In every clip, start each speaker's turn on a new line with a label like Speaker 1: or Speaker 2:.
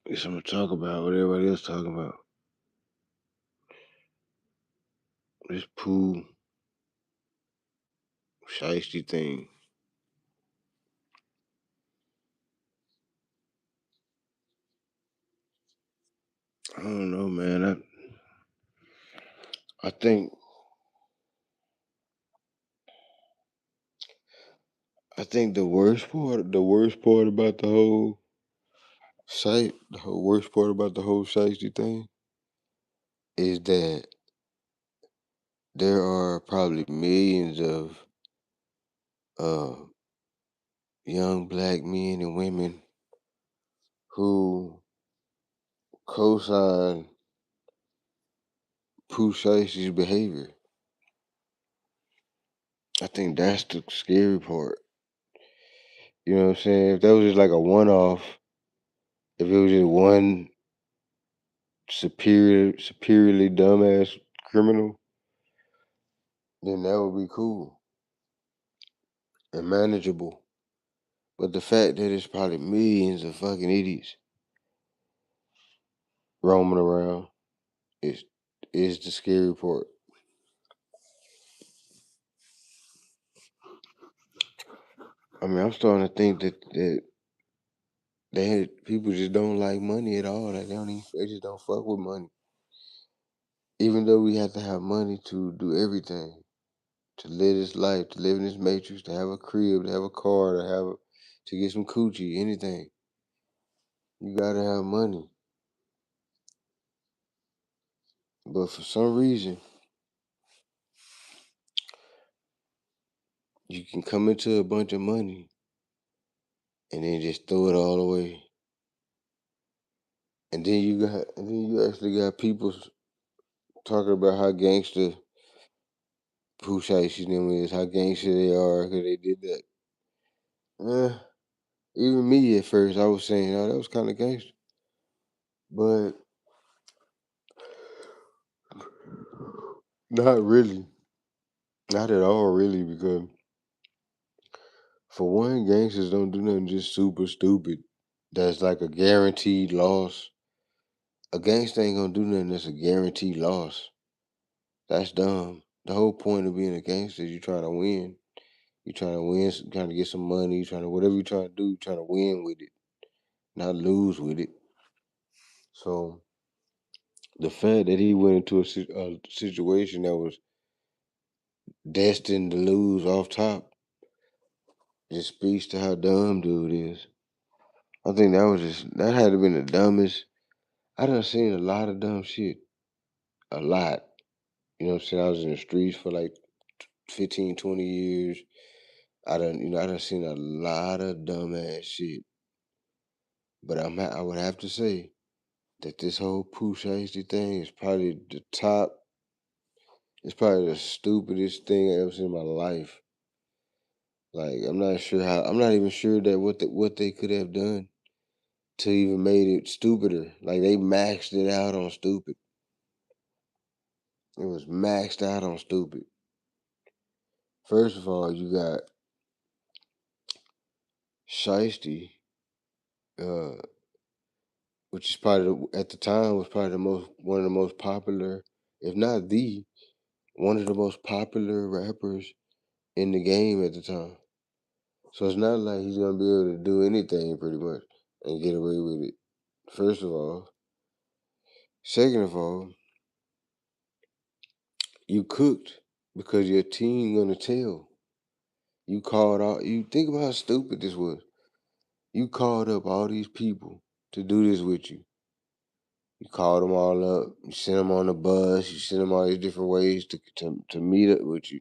Speaker 1: Guess I'm gonna talk about what everybody else talking about. This pool shiesty thing. I don't know, man. I think the worst part about the whole worst part about the whole shiesty thing is that there are probably millions of uh young black men and women who co-sign Pooh Shiesty's behavior. I think that's the scary part. You know what I'm saying? If that was just like a one-off, if it was just one superiorly dumbass criminal, then that would be cool and manageable. But the fact that it's probably millions of fucking idiots roaming around is is the scary part. I mean, I'm starting to think that people just don't like money at all. Like they just don't fuck with money. Even though we have to have money to do everything, to live this life, to live in this matrix, to have a crib, to have a car, to get some coochie, anything. You gotta have money. But for some reason, you can come into a bunch of money and then just throw it all away. And then you actually got people talking about how gangster Pooh Shiesty them is, how gangster they are, because they did that. Eh, even me at first, I was saying, oh, that was kind of gangster. But not really. Not at all, really, because for one, gangsters don't do nothing just super stupid. That's like a guaranteed loss. A gangster ain't gonna do nothing that's a guaranteed loss. That's dumb. The whole point of being a gangster is you trying to win. You trying to win, trying to get some money. You trying to whatever you trying to do. You trying to win with it, not lose with it. So the fact that he went into a situation that was destined to lose off top just speaks to how dumb dude is. I think that had to been the dumbest. I done seen a lot of dumb shit, a lot. You know what I'm saying? I was in the streets for like 15, 20 years. I done seen a lot of dumbass shit. But I would have to say that this whole Pooh Shiesty thing is probably the top. It's probably the stupidest thing I ever seen in my life. Like I'm not even sure that what they could have done to even made it stupider. Like they maxed it out on stupid. It was maxed out on stupid. First of all, you got Shiesty, uh, which is probably at the time was probably the most one of the most popular, if not the one of the most popular rappers in the game at the time. So it's not like he's gonna be able to do anything pretty much and get away with it. First of all. Second of all, you cooked because your team gonna tell. You called out you think about how stupid this was. You called up all these people to do this with you. You called them all up, you sent them on the bus, you sent them all these different ways to meet up with you.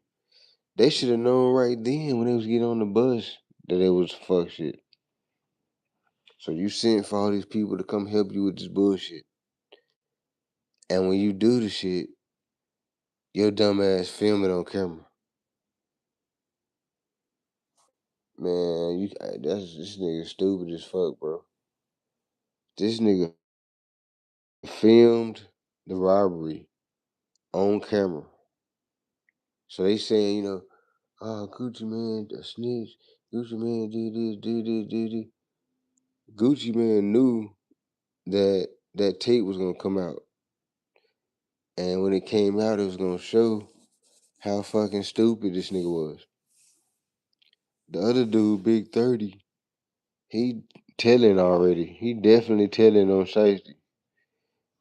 Speaker 1: They should have known right then when they was getting on the bus that it was fuck shit. So you sent for all these people to come help you with this bullshit. And when you do the shit, your dumb ass film it on camera. Man, this nigga stupid as fuck, bro. This nigga filmed the robbery on camera. So they saying, oh, Gucci man, a snitch. Gucci man did this, did this, did this. Gucci man knew. that tape was gonna come out, and when it came out, it was gonna show how fucking stupid this nigga was. The other dude, Big 30, he telling already. He definitely telling on safety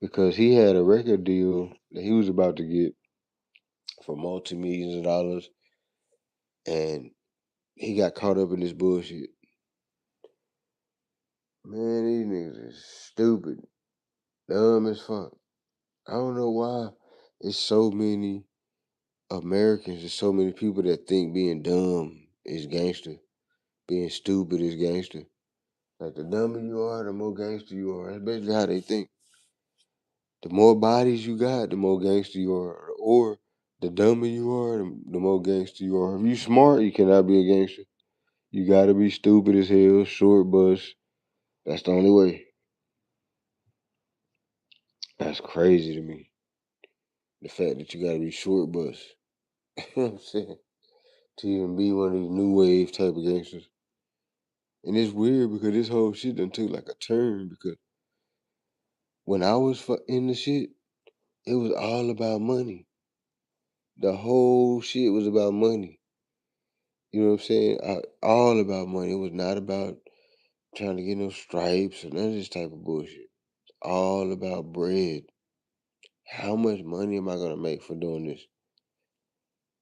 Speaker 1: because he had a record deal that he was about to get for multi-millions of dollars, and he got caught up in this bullshit. Man, these niggas is stupid, dumb as fuck. I don't know why it's so many Americans, there's so many people that think being dumb is gangster, being stupid is gangster. Like the dumber you are, the more gangster you are. That's basically how they think. The more bodies you got, the more gangster you are. Or the dumber you are, the more gangster you are. If you smart, you cannot be a gangster. You gotta be stupid as hell, short bus. That's the only way. That's crazy to me. The fact that you gotta be short bus. You know what I'm saying? To even be one of these new wave type of gangsters. And it's weird because this whole shit done took like a turn because when I was in the shit, it was all about money. The whole shit was about money. You know what I'm saying? All about money. It was not about trying to get no stripes or none of this type of bullshit. All about bread. How much money am I gonna make for doing this?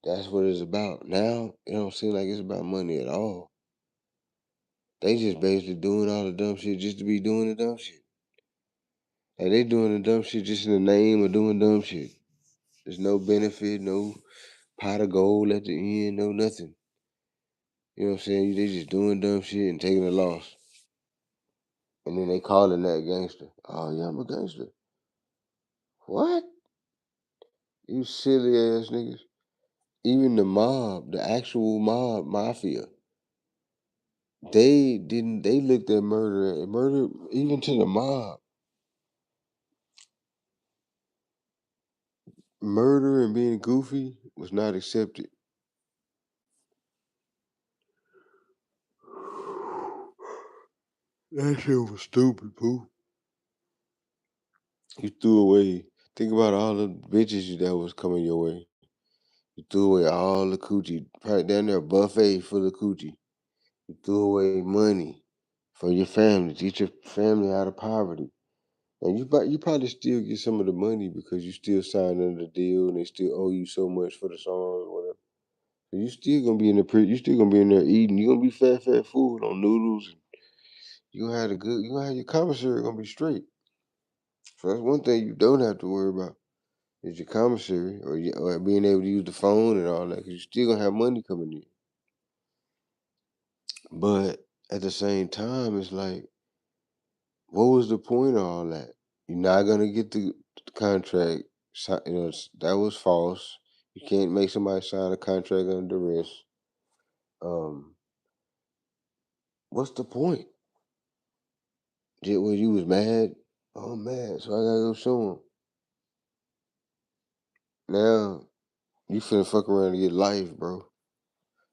Speaker 1: That's what it's about. Now it don't seem like it's about money at all. They just basically doing all the dumb shit just to be doing the dumb shit. Like they doing the dumb shit just in the name of doing dumb shit. There's no benefit, no pot of gold at the end, no nothing. You know what I'm saying? They just doing dumb shit and taking a loss. And then they calling that gangster. Oh yeah, I'm a gangster. What? You silly ass niggas. Even the mob, the actual mob, mafia, they looked at murder, even to the mob. Murder and being goofy was not accepted. That shit was stupid, poo. You threw away. Think about all the bitches that was coming your way. You threw away all the coochie. Right down there, a buffet full of coochie. You threw away money for your family to get your family out of poverty. And you probably still get some of the money because you still signed under the deal and they still owe you so much for the song or whatever. So you still gonna be in you still gonna be in there eating. You gonna be fat food on noodles. And you gonna have you gonna have your commissary gonna be straight. So that's one thing you don't have to worry about is your commissary or being able to use the phone and all that because you still gonna have money coming in. But at the same time, it's like, what was the point of all that? You're not gonna get the contract. You know, that was false. You can't make somebody sign a contract under duress. Um, what's the point? When you was mad, oh I'm mad, so I gotta go sue him. Now you finna fuck around and get life, bro.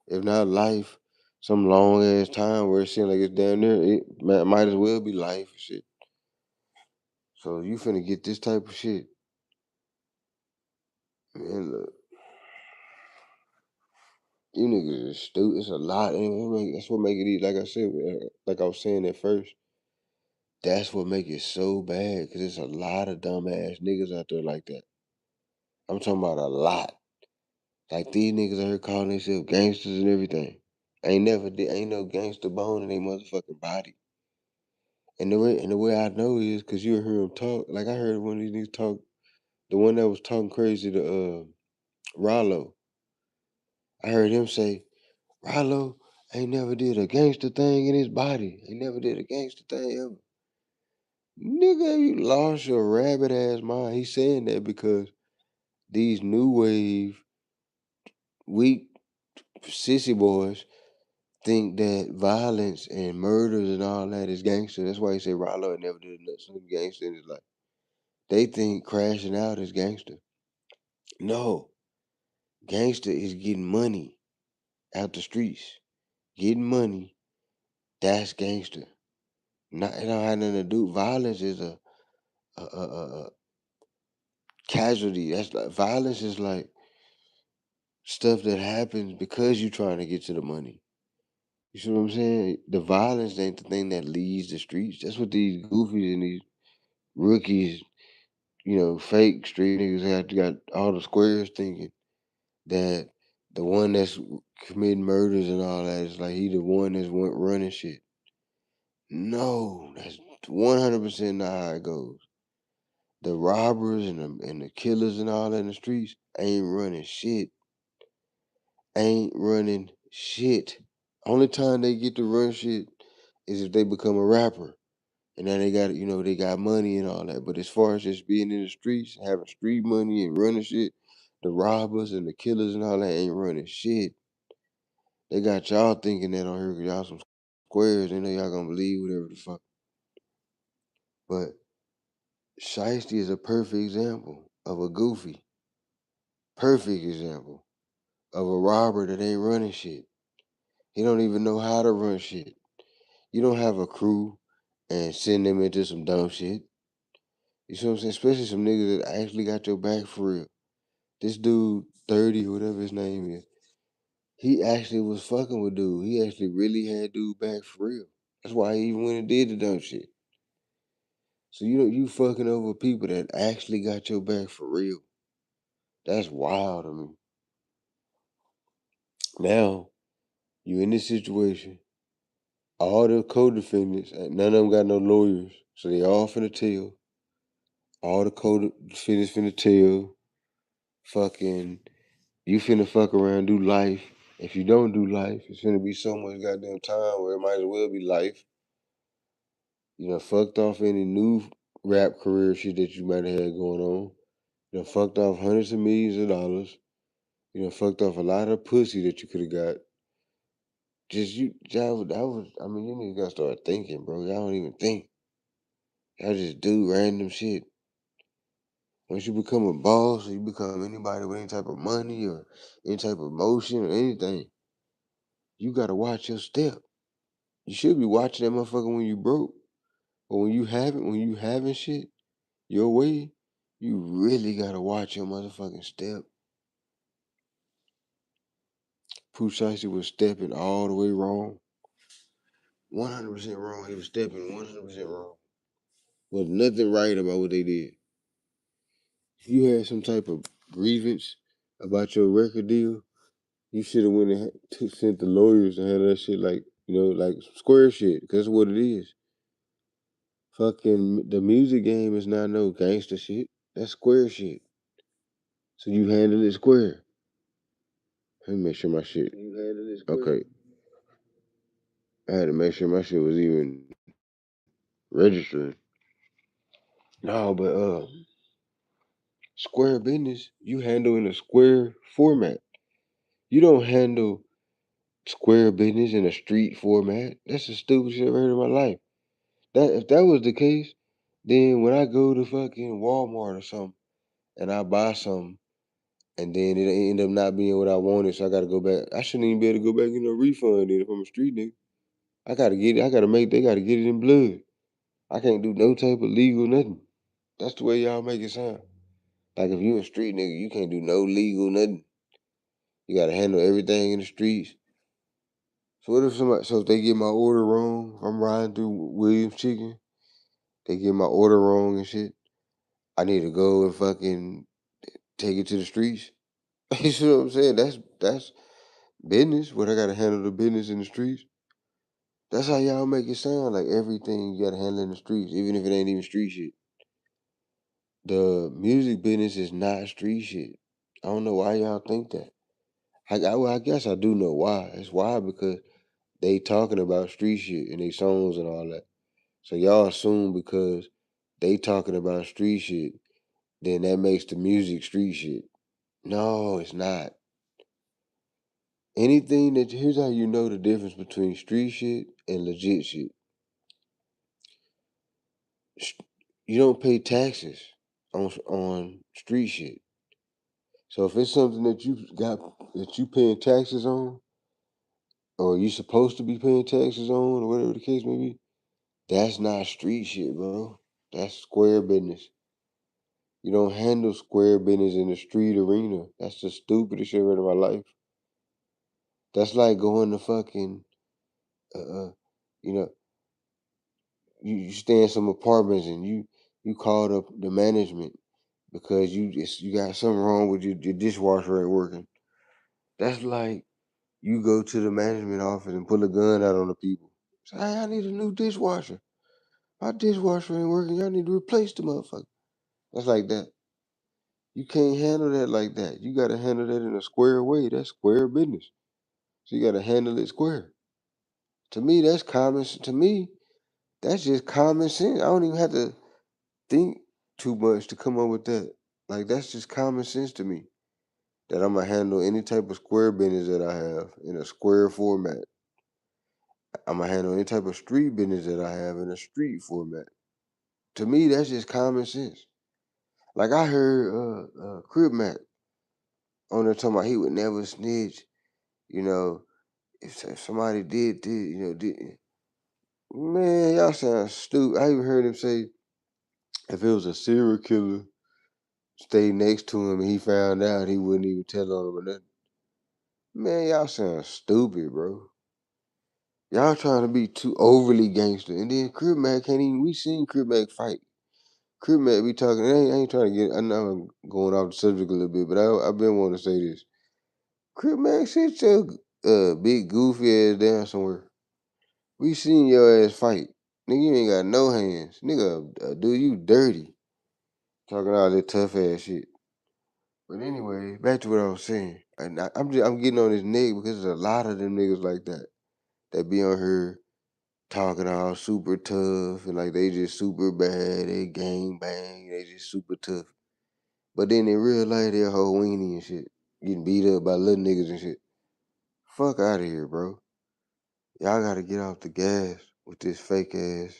Speaker 1: If not life, some long ass time where it seems like it's down there, it might as well be life and shit. So you finna get this type of shit, man. Look, you niggas is stupid. It's a lot. And that's what make it easy. Like I said, like I was saying at first, that's what make it so bad. Cause there's a lot of dumbass niggas out there like that. I'm talking about a lot. Like these niggas out here calling themselves gangsters and everything. Ain't no gangster bone in their motherfucking body. And the way I know is cause you hear them talk. Like I heard one of these niggas talk, the one that was talking crazy to Rollo. I heard him say, Rollo ain't never did a gangster thing in his body. He never did a gangster thing ever. Nigga, you lost your rabbit ass mind. He's saying that because these new wave, weak, sissy boys think that violence and murders and all that is gangster. That's why he said Rollo never did nothing gangster in his life. They think crashing out is gangster. No, gangster is getting money out the streets. Getting money, that's gangster. Not it don't have nothing to do. Violence is a casualty. That's like violence is like stuff that happens because you're trying to get to the money. You see what I'm saying? The violence ain't the thing that leads the streets. That's what these goofies and these rookies, fake street niggas got all the squares thinking that the one that's committing murders and all that is like he the one that's running shit. No, that's 100% not how it goes. The robbers and the killers and all that in the streets ain't running shit. Ain't running shit. Only time they get to run shit is if they become a rapper. And then they got money and all that. But as far as just being in the streets, having street money and running shit, the robbers and the killers and all that ain't running shit. They got y'all thinking that on here 'cause y'all some squares. They know y'all gonna believe whatever the fuck. But Shiesty is a perfect example of a goofy. Perfect example of a robber that ain't running shit. He don't even know how to run shit. You don't have a crew and send them into some dumb shit. You see what I'm saying? Especially some niggas that actually got your back for real. This dude, 30, whatever his name is, he actually was fucking with dude. He actually really had dude back for real. That's why he even went and did the dumb shit. So you fucking over people that actually got your back for real. That's wild to me. Now, you in this situation. All the co-defendants, none of them got no lawyers. So they all finna tell. All the co-defendants finna tell. Fucking, you finna fuck around, do life. If you don't do life, it's finna be so much goddamn time where it might as well be life. Fucked off any new rap career shit that you might have had going on. Fucked off hundreds of millions of dollars. Fucked off a lot of pussy that you could have got. Just I mean, you niggas gotta start thinking, bro. Y'all don't even think. Y'all just do random shit. Once you become a boss or you become anybody with any type of money or any type of motion or anything, you gotta watch your step. You should be watching that motherfucker when you broke. But when you having shit your way, you really gotta watch your motherfucking step. Pooh Shiesty was stepping all the way wrong. 100% wrong. He was stepping 100% wrong. Was nothing right about what they did. If you had some type of grievance about your record deal, you should have went and sent the lawyers to handle that shit like square shit, because that's what it is. Fucking the music game is not no gangster shit. That's square shit. So you handle it square. Let me make sure my shit. Okay. I had to make sure my shit was even registered. No, but square business, you handle in a square format. You don't handle square business in a street format. That's the stupidest shit I've ever heard in my life. If that was the case, then when I go to fucking Walmart or something and I buy something and then it end up not being what I wanted, so I gotta go back. I shouldn't even be able to go back and get no refund then if I'm a street nigga. I gotta get it. They gotta get it in blood. I can't do no type of legal nothing. That's the way y'all make it sound. Like if you a street nigga, you can't do no legal nothing. You gotta handle everything in the streets. So what if they get my order wrong, if I'm riding through Williams Chicken, they get my order wrong and shit, I need to go and fucking take it to the streets. You see what I'm saying? That's business. What I gotta handle the business in the streets. That's how y'all make it sound like everything you gotta handle in the streets, even if it ain't even street shit. The music business is not street shit. I don't know why y'all think that. I guess I do know why. It's why because they talking about street shit in their songs and all that. So y'all assume because they talking about street shit, then that makes the music street shit. No, it's not. Here's how you know the difference between street shit and legit shit. You don't pay taxes on street shit. So if it's something that you paying taxes on, or you supposed to be paying taxes on, or whatever the case may be, that's not street shit, bro. That's square business. You don't handle square business in the street arena. That's the stupidest shit I've read in my life. That's like going to fucking, uh, uh you know, you stay in some apartments and you called up the management because you got something wrong with your dishwasher ain't working. That's like you go to the management office and pull a gun out on the people. Say, hey, I need a new dishwasher. My dishwasher ain't working. Y'all need to replace the motherfucker. That's like that. You can't handle that like that. You gotta handle that in a square way. That's square business. So you gotta handle it square. To me, that's common. To me, that's just common sense. I don't even have to think too much to come up with that. Like that's just common sense to me. That I'm gonna handle any type of square business that I have in a square format. I'm gonna handle any type of street business that I have in a street format. To me, that's just common sense. Like I heard Crib Mac on there talking about he would never snitch. You know, if somebody did, man, y'all sound stupid. I even heard him say if it was a serial killer stayed next to him and he found out, he wouldn't even tell on him or nothing. Man, y'all sound stupid, bro. Y'all trying to be too overly gangster. And then Crib Mac can't even, we seen Crib Mac fight. Crib Mac be talking, I ain't trying to get, I know I'm going off the subject a little bit, but I've been wanting to say this. Crib Mac, sit your big goofy ass down somewhere. We seen your ass fight. Nigga, you ain't got no hands. Nigga, do you dirty. Talking all that tough ass shit. But anyway, back to what I was saying. And I'm getting on his neck because there's a lot of them niggas like that that be on here talking all super tough and like they just super bad. They gang bang. They just super tough. But then in real life, they're a whole weenie and shit, getting beat up by little niggas and shit. Fuck out of here, bro. Y'all gotta get off the gas with this fake ass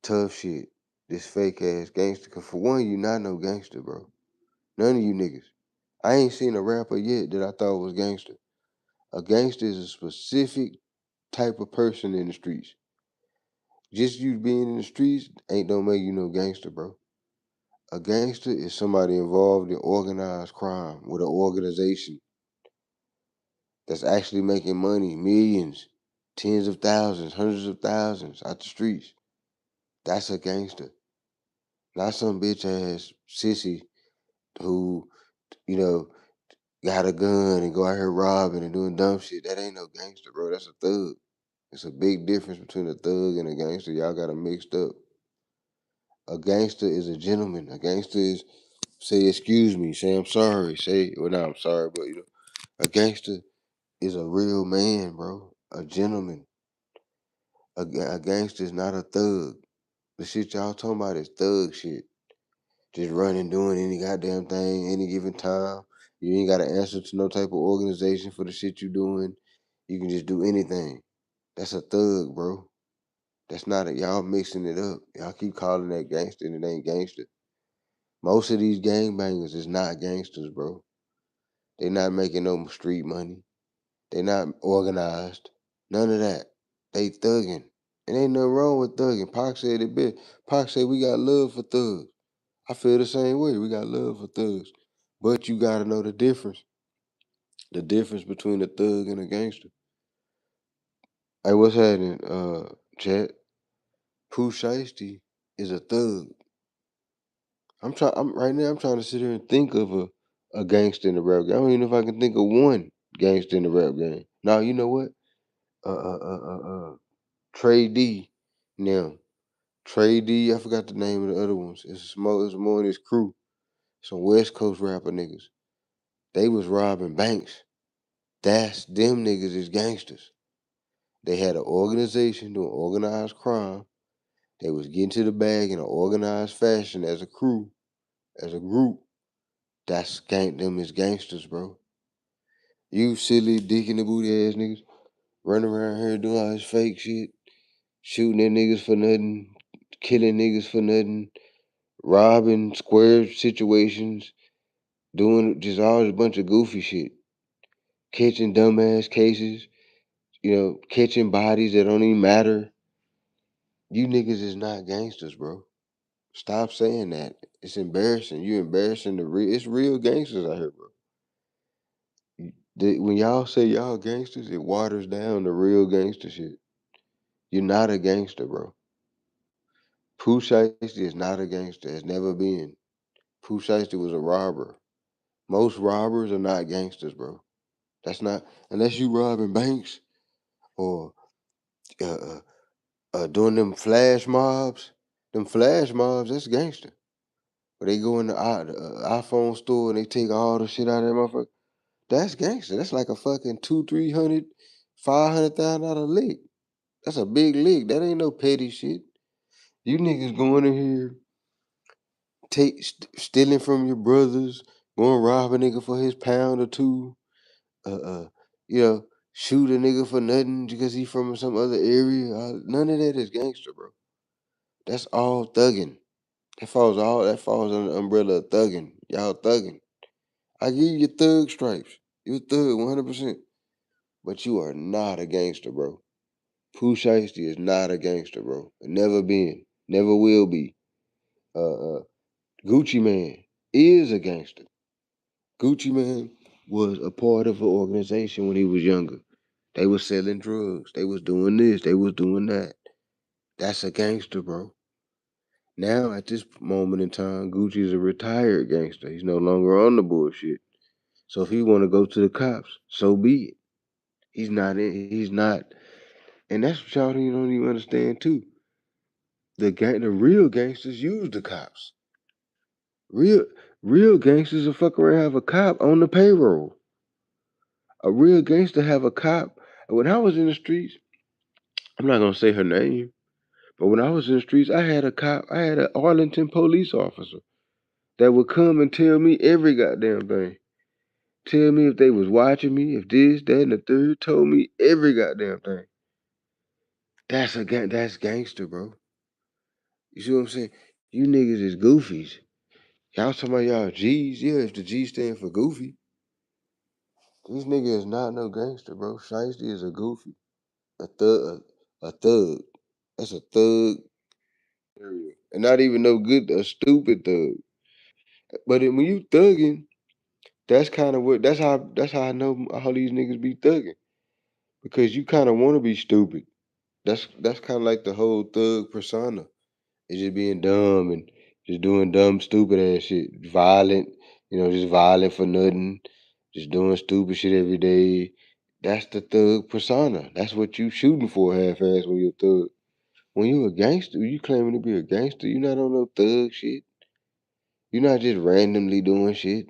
Speaker 1: tough shit. This fake ass gangster. Cause for one, you not no gangster, bro. None of you niggas. I ain't seen a rapper yet that I thought was gangster. A gangster is a specific type of person in the streets. Just you being in the streets ain't don't make you no gangster, bro. A gangster is somebody involved in organized crime with an organization that's actually making money, millions, tens of thousands, hundreds of thousands out the streets. That's a gangster. Not some bitch ass sissy who, you know, got a gun and go out here robbing and doing dumb shit. That ain't no gangster, bro. That's a thug. It's a big difference between a thug and a gangster. Y'all got them mixed up. A gangster is a gentleman. A gangster is say excuse me, say I'm sorry, say well no, I'm sorry, but a gangster is a real man, bro. A gentleman. A gangster is not a thug. The shit y'all talking about is thug shit. Just running, doing any goddamn thing, any given time. You ain't gotta answer to no type of organization for the shit you doing. You can just do anything. That's a thug, bro. That's not a y'all mixing it up. Y'all keep calling that gangster and it ain't gangster. Most of these gangbangers is not gangsters, bro. They not making no street money. They not organized. None of that. They thugging. And ain't nothing wrong with thugging. Pac said it best. Pac said we got love for thugs. I feel the same way. We got love for thugs. But you gotta know the difference. The difference between a thug and a gangster. Hey, what's happening, chat? Pooh Shiesty is a thug. I'm right now I'm trying to sit here and think of a gangster in the rap game. I don't even know if I can think of one gangster in the rap game. Now you know what? Trey D. Now Trey D. I forgot the name of the other ones. It's more of his crew. Some West Coast rapper niggas. They was robbing banks. That's them niggas is gangsters. They had an organization doing organized crime. They was getting to the bag in an organized fashion as a crew, as a group. That's them is gangsters, bro. You silly dick in the booty ass niggas running around here doing all this fake shit, shooting at niggas for nothing, killing niggas for nothing, robbing square situations, doing just all this bunch of goofy shit, catching dumbass cases, catching bodies that don't even matter. You niggas is not gangsters, bro. Stop saying that. It's embarrassing. You embarrassing the real. It's real gangsters out here, bro. When y'all say y'all gangsters, it waters down the real gangster shit. You're not a gangster, bro. Pooh Shiesty is not a gangster. Has never been. Pooh Shiesty was a robber. Most robbers are not gangsters, bro. That's not unless you robbing banks or uh, uh, doing them flash mobs. Them flash mobs, that's gangster. But they go in the iPhone store and they take all the shit out of that motherfucker. That's gangster. That's like a fucking two, 300, $500,000 lick. That's a big lick. That ain't no petty shit. You niggas going in here, stealing from your brothers, going rob a nigga for his pound or two, uh, uh, you know, shoot a nigga for nothing because he from some other area. None of that is gangster, bro. That's all thugging. That falls under the umbrella of thugging. Y'all thugging. I give you your thug stripes. You a thug 100%. But you are not a gangster, bro. Pooh Shiesty is not a gangster, bro. Never been. Never will be. Gucci Man is a gangster. Gucci Man was a part of an organization when he was younger. They was selling drugs. They was doing this. They was doing that. That's a gangster, bro. Now, at this moment in time, Gucci is a retired gangster. He's no longer on the bullshit. So if he want to go to the cops, so be it. He's not in. He's not. And that's what y'all don't even understand too. The real gangsters use the cops. Real real gangsters will fuck around and have a cop on the payroll. A real gangster have a cop. When I was in the streets, I'm not gonna say her name, but when I was in the streets, I had a cop. I had an Arlington police officer that would come and tell me every goddamn thing. Tell me if they was watching me, if this, that, and the third. Told me every goddamn thing. That's gangster, bro. You see what I'm saying? You niggas is goofies. Y'all talking about y'all G's? Yeah, if the G stand for goofy. This nigga is not no gangster, bro. Shiesty is a goofy. A thug. A thug. That's a thug. And not even no good, a stupid thug. But when you thugging, that's how I know all these niggas be thugging. Because you kind of want to be stupid. That's kind of like the whole thug persona. It's just being dumb and just doing dumb, stupid ass shit. Violent, just violent for nothing. Just doing stupid shit every day. That's the thug persona. That's what you shooting for half ass when you're a thug. When you a gangster, you claiming to be a gangster, you not on no thug shit. You're not just randomly doing shit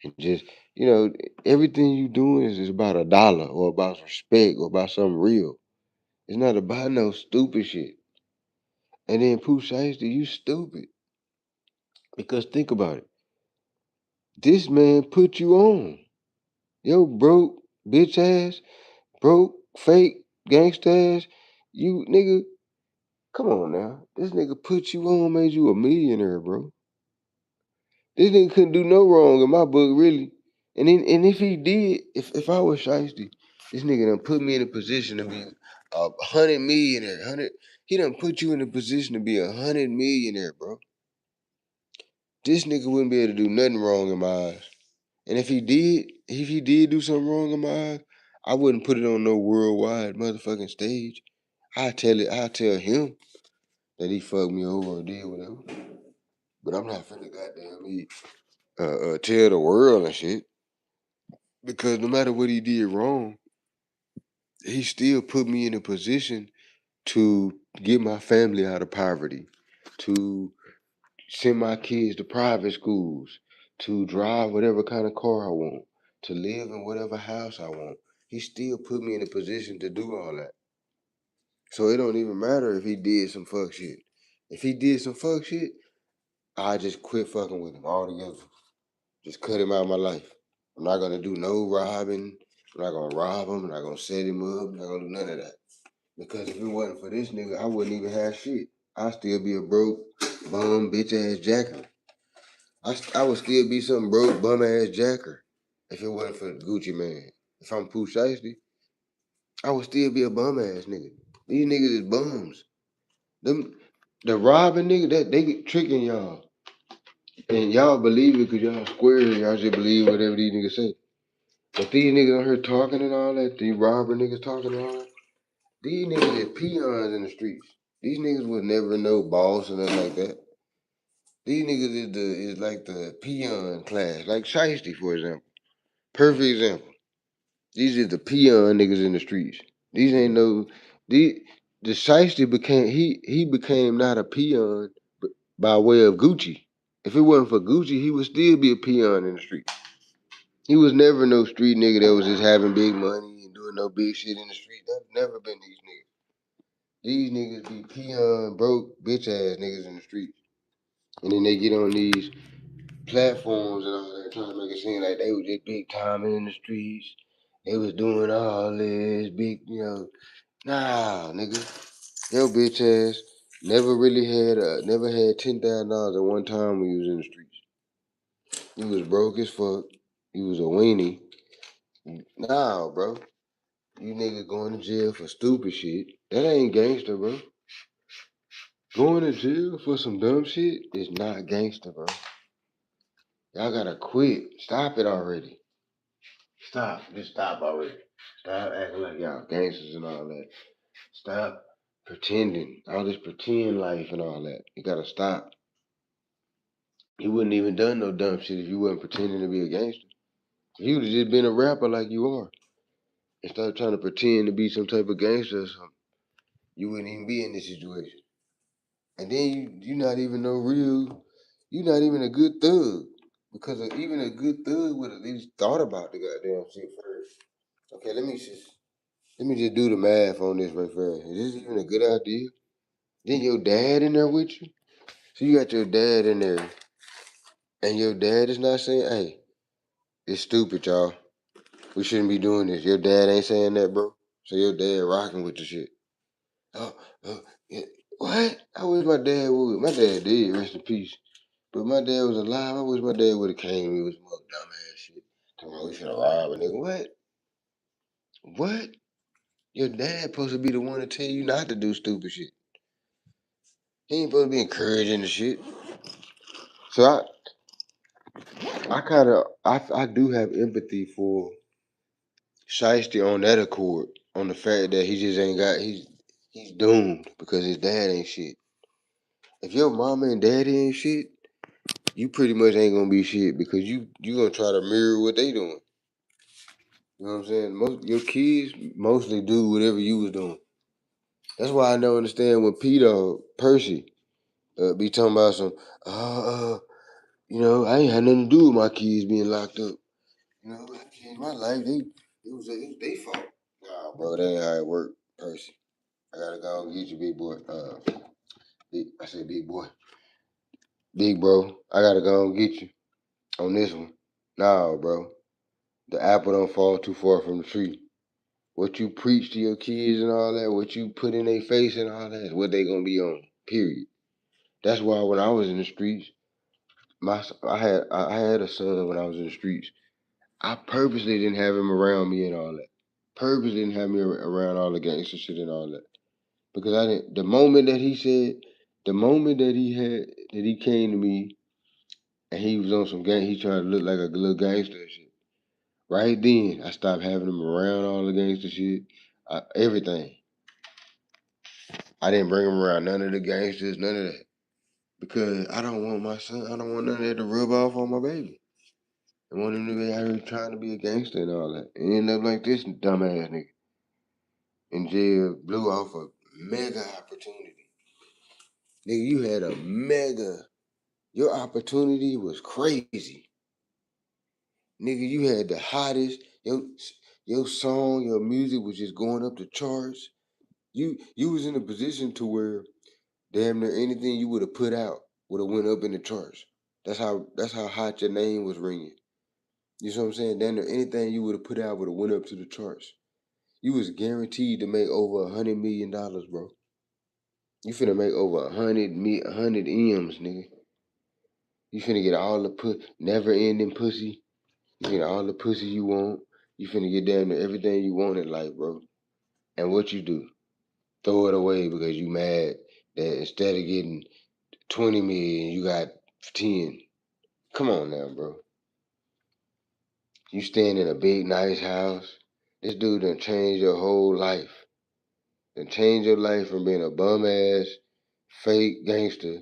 Speaker 1: and just, you know, everything you doing is about a dollar or about respect or about something real. It's not about no stupid shit. And then Pooh Shiesty, you stupid. Because think about it. This man put you on. Yo, broke, bitch ass, broke, fake, gangsta ass. You nigga, come on now. This nigga put you on, made you a millionaire, bro. This nigga couldn't do no wrong in my book, really. And if he did, if I was Shiesty, this nigga done put me in a position to be a 100 millionaire. He done put you in a position to be 100 millionaire, bro. This nigga wouldn't be able to do nothing wrong in my eyes. And if he did do something wrong in my eyes, I wouldn't put it on no worldwide motherfucking stage. I tell him that he fucked me over or did whatever. But I'm not finna goddamn me tell the world and shit. Because no matter what he did wrong, he still put me in a position to get my family out of poverty, to send my kids to private schools, to drive whatever kind of car I want, to live in whatever house I want. He still put me in a position to do all that. So it don't even matter if he did some fuck shit. If he did some fuck shit, I just quit fucking with him altogether. Just cut him out of my life. I'm not gonna do no robbing. I'm not gonna rob him. I'm not gonna set him up. I'm not gonna do none of that. Because if it wasn't for this nigga, I wouldn't even have shit. I'd still be a broke, bum, bitch ass jacker. I would still be some broke, bum ass jacker if it wasn't for Gucci Man. If I'm Pooh Shiesty, I would still be a bum ass nigga. These niggas is bums. Them The robbing nigga, that they get tricking y'all. And y'all believe it because y'all square. Y'all just believe whatever these niggas say. But these niggas on here talking and all that, these robber niggas talking and all that, these niggas is peons in the streets. These niggas would never know boss or nothing like that. These niggas is like the peon class, like Shiesty, for example. Perfect example. These are the peon niggas in the streets. These ain't no the Shiesty became he became not a peon by way of Gucci. If it wasn't for Gucci, he would still be a peon in the street. He was never no street nigga that was just having big money and doing no big shit in the street. That's never been these niggas. These niggas be peon, broke, bitch ass niggas in the street. And then they get on these platforms and all that, trying to make it seem like they was just big timing in the streets. They was doing all this big, nah, nigga. Your bitch ass never had $10,000 at one time when you was in the streets. You was broke as fuck. You was a weenie. Nah, bro. You niggas going to jail for stupid shit. That ain't gangster, bro. Going to jail for some dumb shit is not gangster, bro. Y'all gotta quit. Stop it already. Stop. Just stop already. Stop acting like y'all gangsters and all that. Stop pretending. All this pretend life and all that. You gotta stop. You wouldn't even done no dumb shit if you wasn't pretending to be a gangster. If you would have just been a rapper like you are, instead of trying to pretend to be some type of gangster or something, you wouldn't even be in this situation. And then you not even no real, you not even a good thug. Because even a good thug would at least thought about the goddamn shit first. Okay, let me just do the math on this right fast. Is this even a good idea? Then your dad in there with you? So you got your dad in there, and your dad is not saying, hey, it's stupid, y'all. We shouldn't be doing this. Your dad ain't saying that, bro. So your dad rocking with the shit. Oh, yeah. What? I wish my dad would. My dad did, rest in peace. But my dad was alive. I wish my dad would have came to me with some more dumbass shit. Come on, we finna rob a nigga. What? What? Your dad supposed to be the one to tell you not to do stupid shit. He ain't supposed to be encouraging the shit. So I do have empathy for Shiesty on that accord, on the fact that he just ain't got he's doomed because his dad ain't shit. If your mama and daddy ain't shit, you pretty much ain't gonna be shit because you gonna try to mirror what they doing. You know what I'm saying? Your kids mostly do whatever you was doing. That's why I don't understand when Percy be talking about some I ain't had nothing to do with my kids being locked up. That changed my life. It was their fault. Nah, bro, that ain't how it work, Percy. I gotta go and get you, big boy. I said big boy. Big bro. I gotta go and get you on this one. Nah, bro. The apple don't fall too far from the tree. What you preach to your kids and all that, what you put in their face and all that, is what they gonna be on. Period. That's why when I was in the streets, I had a son when I was in the streets. I purposely didn't have him around me and all that. Purposely didn't have me around all the gangster shit and all that. Because I didn't. The moment that he came to me and he was on some gang, he tried to look like a little gangster and shit. Right then, I stopped having him around all the gangster shit, everything. I didn't bring him around none of the gangsters, none of that. Because I don't want my son, I don't want none of that to rub off on my baby. I want him to be out here trying to be a gangster and all that. And end up like this dumbass nigga in jail, blew off a mega opportunity. Nigga, you had a mega, your opportunity was crazy. Nigga, you had the hottest, your song, your music was just going up the charts. You was in a position to where damn near anything you would have put out would have went up in the charts. That's how hot your name was ringing. You know what I'm saying? Damn near anything you would have put out would have went up to the charts. You was guaranteed to make over $100 million, bro. You finna make over 100 M's, nigga. You finna get all the never ending pussy. You get all the pussy you want. You finna get damn near everything you want in life, bro. And what you do? Throw it away because you mad that instead of getting 20 million, you got 10. Come on now, bro. You staying in a big, nice house. This dude done changed your whole life. Done changed your life from being a bum ass, fake gangster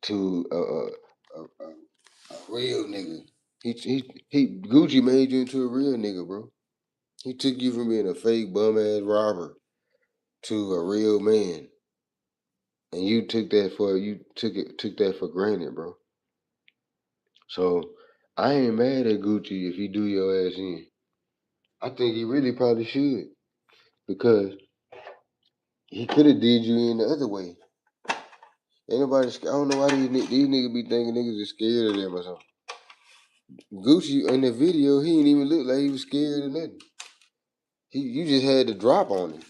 Speaker 1: to a real nigga. He Gucci made you into a real nigga, bro. He took you from being a fake bum ass robber to a real man. And you took that for granted, bro. So I ain't mad at Gucci if he do your ass in. I think he really probably should. Because he could have did you in the other way. Ain't nobody I don't know why these niggas be thinking niggas is scared of them or something. Gucci in the video, he didn't even look like he was scared or nothing. You just had to drop on him.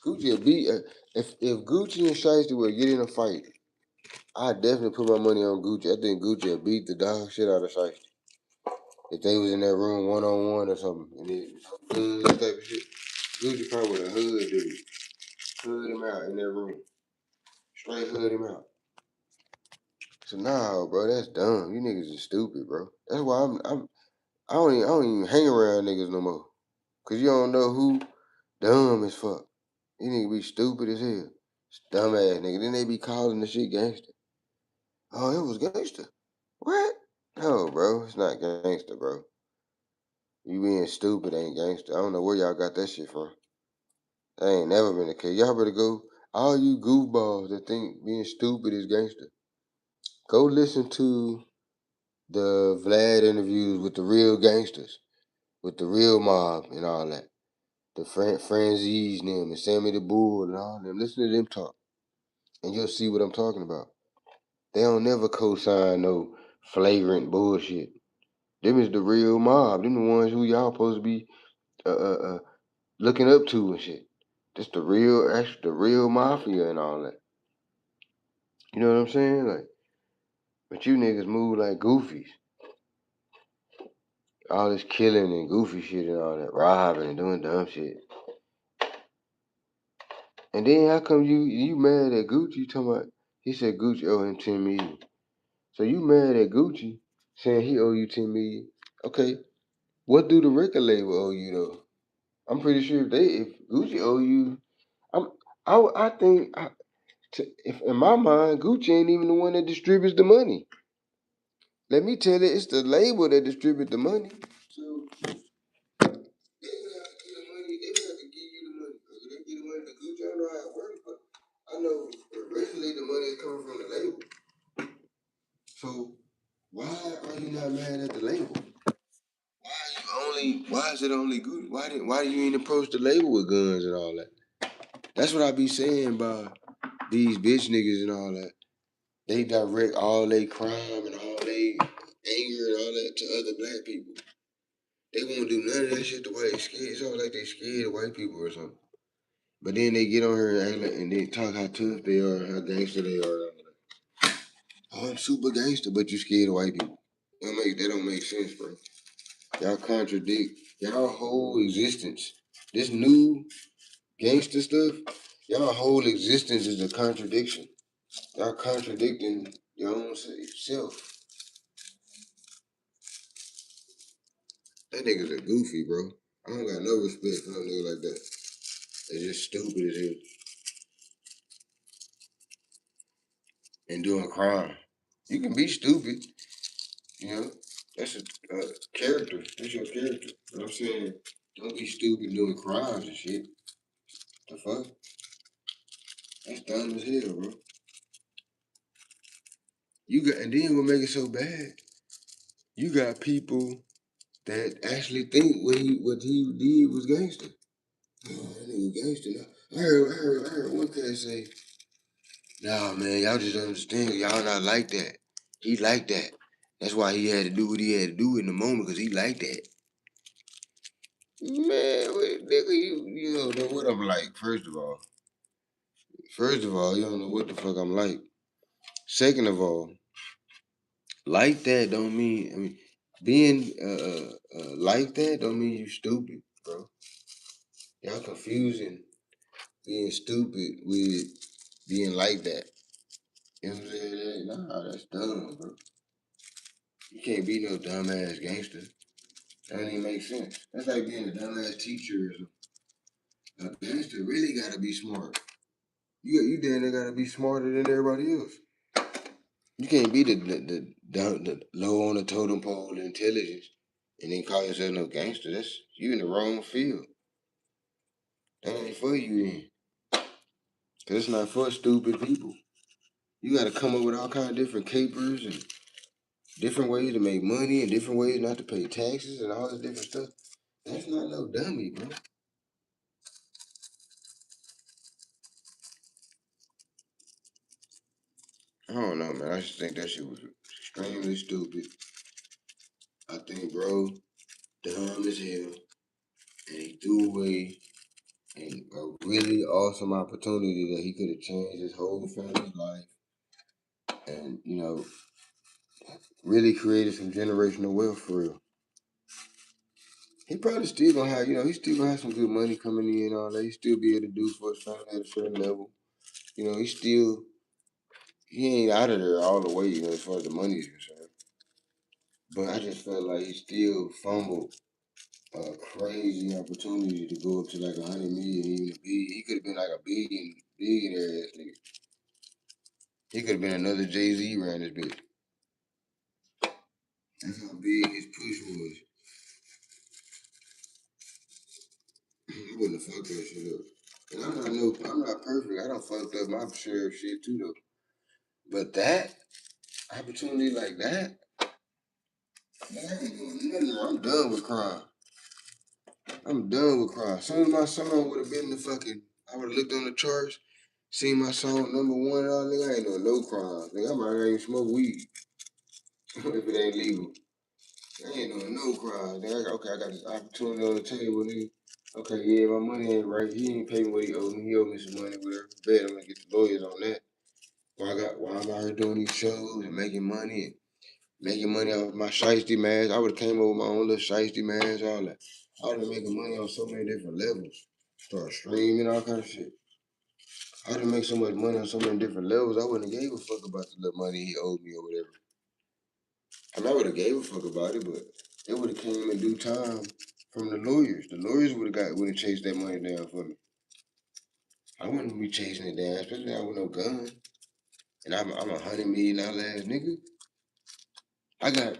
Speaker 1: Gucci would beat if Gucci and Shiesty would get in a fight, I definitely put my money on Gucci. I think Gucci would beat the dog shit out of Shiesty. If they was in that room 1-on-1 or something, and that type of shit, Gucci probably would have hood him out in that room, straight hood him out. So nah, bro, that's dumb. You niggas is stupid, bro. That's why I don't even hang around niggas no more, cause you don't know who dumb as fuck. You niggas be stupid as hell, dumb ass nigga. Then they be calling the shit gangster. Oh, it was gangster. What? No, bro, it's not gangster, bro. You being stupid ain't gangster. I don't know where y'all got that shit from. That ain't never been the case. Y'all better go. All you goofballs that think being stupid is gangster, go listen to the Vlad interviews with the real gangsters, with the real mob and all that. The Franzese and them and Sammy the Bull and all them. Listen to them talk, and you'll see what I'm talking about. They don't never co-sign no flagrant bullshit. Them is the real mob. Them the ones who y'all supposed to be uh, uh, uh, looking up to and shit. Just the real mafia and all that. You know what I'm saying? Like, but you niggas move like goofies. All this killing and goofy shit and all that, robbing and doing dumb shit. And then how come you mad at Gucci? You talking about he said Gucci owe him 10 million. So you mad at Gucci saying he owe you 10 million? Okay, what do the record label owe you though? I'm pretty sure if Gucci owe you, I'm I think if in my mind Gucci ain't even the one that distributes the money. Let me tell you, it's the label that distributes the money. So they would have to get the money. They would have to give you the money. Because they get the money to Gucci. I don't know how it works, but I know originally the money is coming from the label. So why are you not mad at the label? Why is it only Gucci? Why do you ain't approach the label with guns and all that? That's what I be saying by these bitch niggas and all that. They direct all their crime and all their anger and all that to other black people. They won't do none of that shit the way they scared. It's always like they scared of white people or something. But then they get on here and act like, and they talk how tough they are, how gangster they are. Oh, I'm super gangster, but you scared of white people. That don't make sense, bro. Y'all contradict y'all whole existence. This new gangster stuff, y'all whole existence is a contradiction. Y'all contradicting your own self. That nigga's a goofy, bro. I don't got no respect for no nigga like that. They just stupid as hell and doing crime. You can be stupid, you know. That's a character. That's your character. But I'm saying, don't be stupid doing crimes and shit. The fuck? That's dumb as hell, bro. And then what make it so bad? You got people that actually think what he did was gangster. Oh, that nigga gangster now. I heard one cat say, nah, man, y'all just don't understand. Y'all not like that. He like that. That's why he had to do what he had to do in the moment, because he like that. Man, wait, nigga, you don't know what I'm like, first of all. First of all, you don't know what the fuck I'm like. Second of all, like that don't mean, being like that don't mean you stupid, bro. Y'all confusing being stupid with being like that. You know what I'm saying? Nah, that's dumb, bro. You can't be no dumbass gangster. That don't even make sense. That's like being a dumbass teacher or something. A gangster really gotta be smart. You damn near gotta be smarter than everybody else. You can't be the low on the totem pole intelligence and then call yourself no gangster. That's you in the wrong field. That ain't for you then. Cause it's not for stupid people. You gotta come up with all kind of different capers and different ways to make money and different ways not to pay taxes and all this different stuff. That's not no dummy, bro. I don't know, man. I just think that shit was extremely stupid. I think, bro, dumb as hell. And he threw away a really awesome opportunity that he could have changed his whole family's life and, really created some generational wealth for real. He probably still gonna have, he still gonna have some good money coming in and all that. He still be able to do for his family at a certain level. He ain't out of there all the way, as far as the money is concerned. But I just felt like he still fumbled a crazy opportunity to go up to like 100 million, even a billion. He could have been like a billionaire ass nigga. He could have been another Jay-Z around this bitch. That's how big his push was. I wouldn't have fucked that shit up. And I'm not perfect. I done fucked up my share of shit too though. But that opportunity like that, man, I ain't doing nothing. I'm done with crime. I'm done with crime. As soon as my song would have been I would have looked on the charts, seen my song #1 and all, nigga, I ain't doing no crime. Nigga, I might not even smoke weed if it ain't legal. I ain't doing no crime. Nigga, okay, I got this opportunity on the table, nigga. Okay, yeah, my money ain't right. He ain't pay me what he owed me. He owed me some money, whatever. Bet I'm gonna get the lawyers on that. While I'm out here doing these shows and making money off my shiesty mask. I would have came over with my own little shiesty mask, all that. I would have making money on so many different levels. Start streaming, all kind of shit. I would have made so much money on so many different levels. I wouldn't have gave a fuck about the little money he owed me or whatever. I mean, I would have gave a fuck about it, but it would have came in due time from the lawyers. The lawyers would have chased that money down for me. I wouldn't be chasing it down, especially not with no gun. And I'm $100 million ass nigga. I got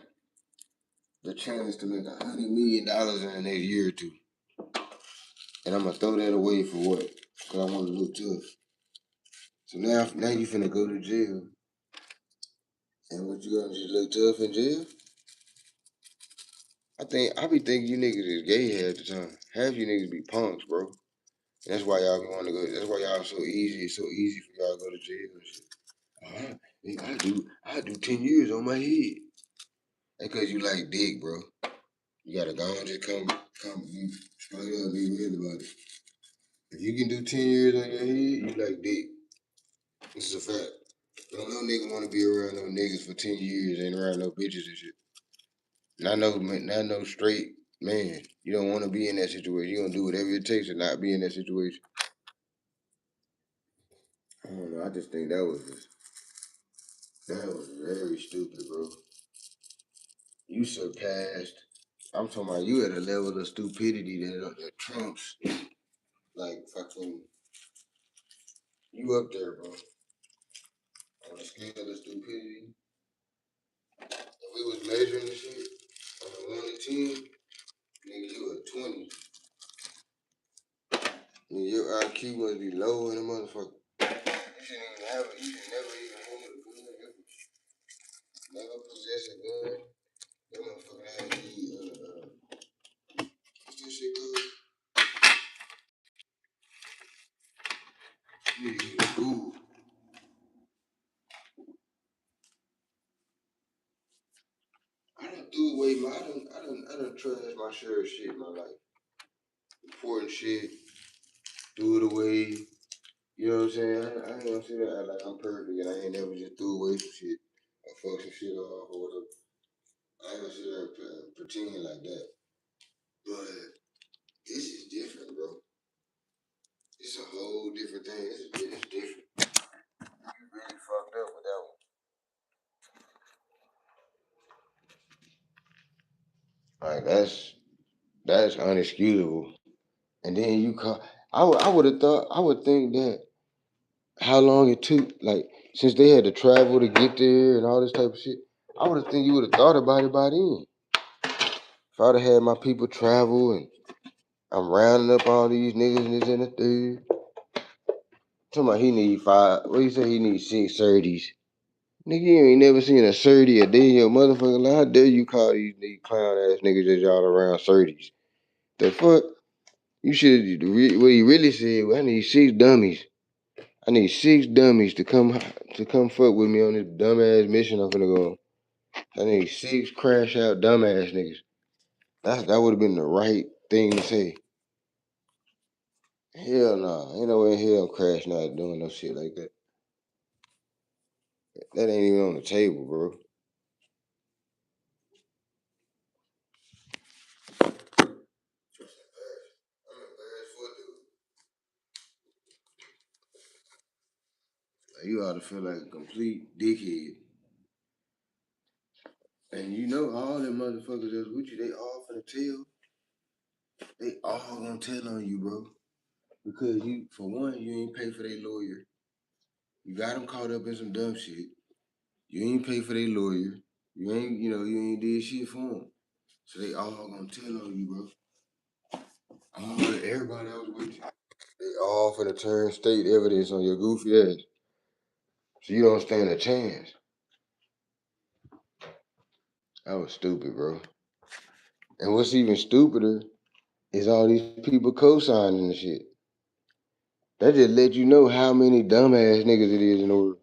Speaker 1: the chance to make $100 million in the next year or two. And I'm gonna throw that away for what? Because I want to look tough. So now you finna go to jail. And what you gonna just look tough in jail? I be thinking you niggas is gay half the time. Half you niggas be punks, bro. And that's why y'all be want to go. That's why y'all so easy. It's so easy for y'all to go to jail and shit. I do 10 years on my head. That's cause you like dick, bro. You gotta go and just come be straight up, be real about it. If you can do 10 years on your head, you like dick. This is a fact. Don't no nigga want to be around no niggas for 10 years, ain't around no bitches and shit. Not no straight man. You don't want to be in that situation. You gonna do whatever it takes to not be in that situation. I don't know. I just think that was very stupid, bro. You surpassed. I'm talking about you at a level of stupidity that trumps like fucking you up there, bro. On the scale of stupidity, if we was measuring the shit on a 1 to 10, nigga, you a 20. Nigga, your IQ must be low in a motherfucker. You shouldn't even have it. You should never even hold a gun ever. Never possess a gun. That motherfucker had what's that shit called? Nigga, school. I done trashed my share of shit in my life. Important shit, threw it away. You know what I'm saying? I ain't gonna say that like I'm perfect and I ain't never just threw away some shit or fuck some shit off or whatever. I ain't gonna sit there and pretend like that. But this is different, bro. It's a whole different thing. It's different. fucked up with that one. Like that's unexcusable. And then you call. I would have thought. I would think that how long it took, like since they had to travel to get there and all this type of shit. I would have think you would have thought about it by then. If I'd have had my people travel and I'm rounding up all these niggas and this and the third. Talking about he need five. What you say he need 6 30s? Nigga, you ain't never seen a 30 a day in your motherfucking life. How dare you call these clown ass niggas that y'all around 30s? The fuck? You should, what he really said, well, I need 6 dummies. I need 6 dummies to come fuck with me on this dumbass mission I'm finna go on. I need 6 crash out dumbass niggas. That would have been the right thing to say. Hell nah. Ain't no way in hell I'm crashing out doing no shit like that. That ain't even on the table, bro. You ought to feel like a complete dickhead. And you know all them motherfuckers that's with you, they all finna tell. They all gonna tell on you, bro. Because you, for one, you ain't pay for their lawyer. You got them caught up in some dumb shit. You ain't pay for their lawyer. You ain't did shit for them. So they all gonna tell on you, bro. Everybody else with you. They all finna turn state evidence on your goofy ass. So you don't stand a chance. That was stupid, bro. And what's even stupider is all these people co-signing the shit. That just let you know how many dumbass niggas it is in the world.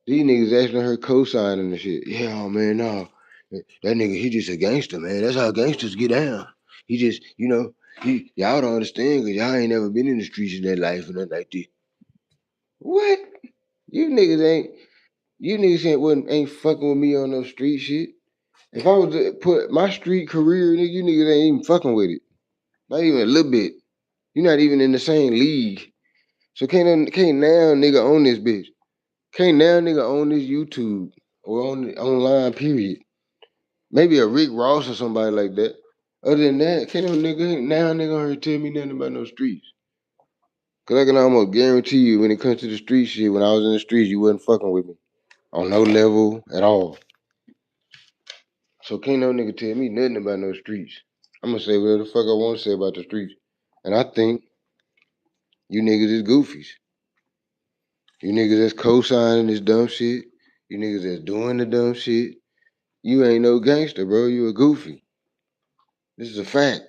Speaker 1: These niggas actually heard co-signing the shit. Yeah, oh man, no. That nigga, he just a gangster, man. That's how gangsters get down. He just, y'all don't understand because y'all ain't never been in the streets in that life or nothing like this. What? You niggas ain't fucking with me on no street shit. If I was to put my street career, nigga, you niggas ain't even fucking with it. Not even a little bit. You're not even in the same league. So can't now nigga own this bitch. Can't now nigga own this YouTube or on online period. Maybe a Rick Ross or somebody like that. Other than that, can't no nigga on here tell me nothing about no streets. Cause I can almost guarantee you when it comes to the street shit, when I was in the streets, you wasn't fucking with me. On no level at all. So can't no nigga tell me nothing about no streets. I'm gonna say whatever the fuck I want to say about the streets. And I think you niggas is goofies. You niggas that's co-signing this dumb shit. You niggas that's doing the dumb shit. You ain't no gangster, bro. You a goofy. This is a fact.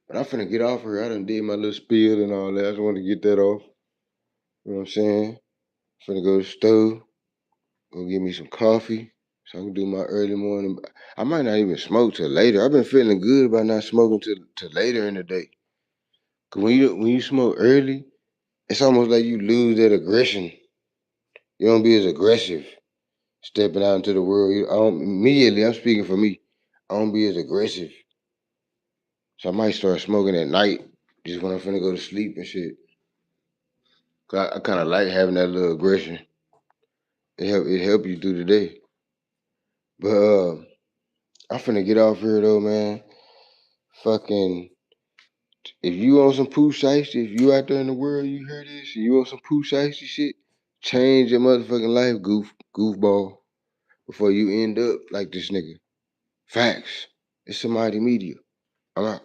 Speaker 1: But I'm finna get off here. I done did my little spiel and all that. I just want to get that off. You know what I'm saying? Finna go to the stove. Go get me some coffee so I can do my early morning. I might not even smoke till later. I've been feeling good about not smoking till later in the day. Cause when you smoke early, it's almost like you lose that aggression. You don't be as aggressive stepping out into the world. Immediately, I'm speaking for me. I don't be as aggressive. So I might start smoking at night, just when I'm finna go to sleep and shit. Cause I kind of like having that little aggression. It help you through the day. But I'm finna get off here though, man. Fucking, if you on some poo shiesty, if you out there in the world, you hear this, and you on some poo shiesty shit, change your motherfucking life, goofball, before you end up like this nigga. Facts. It's Amadi Media. I'm out.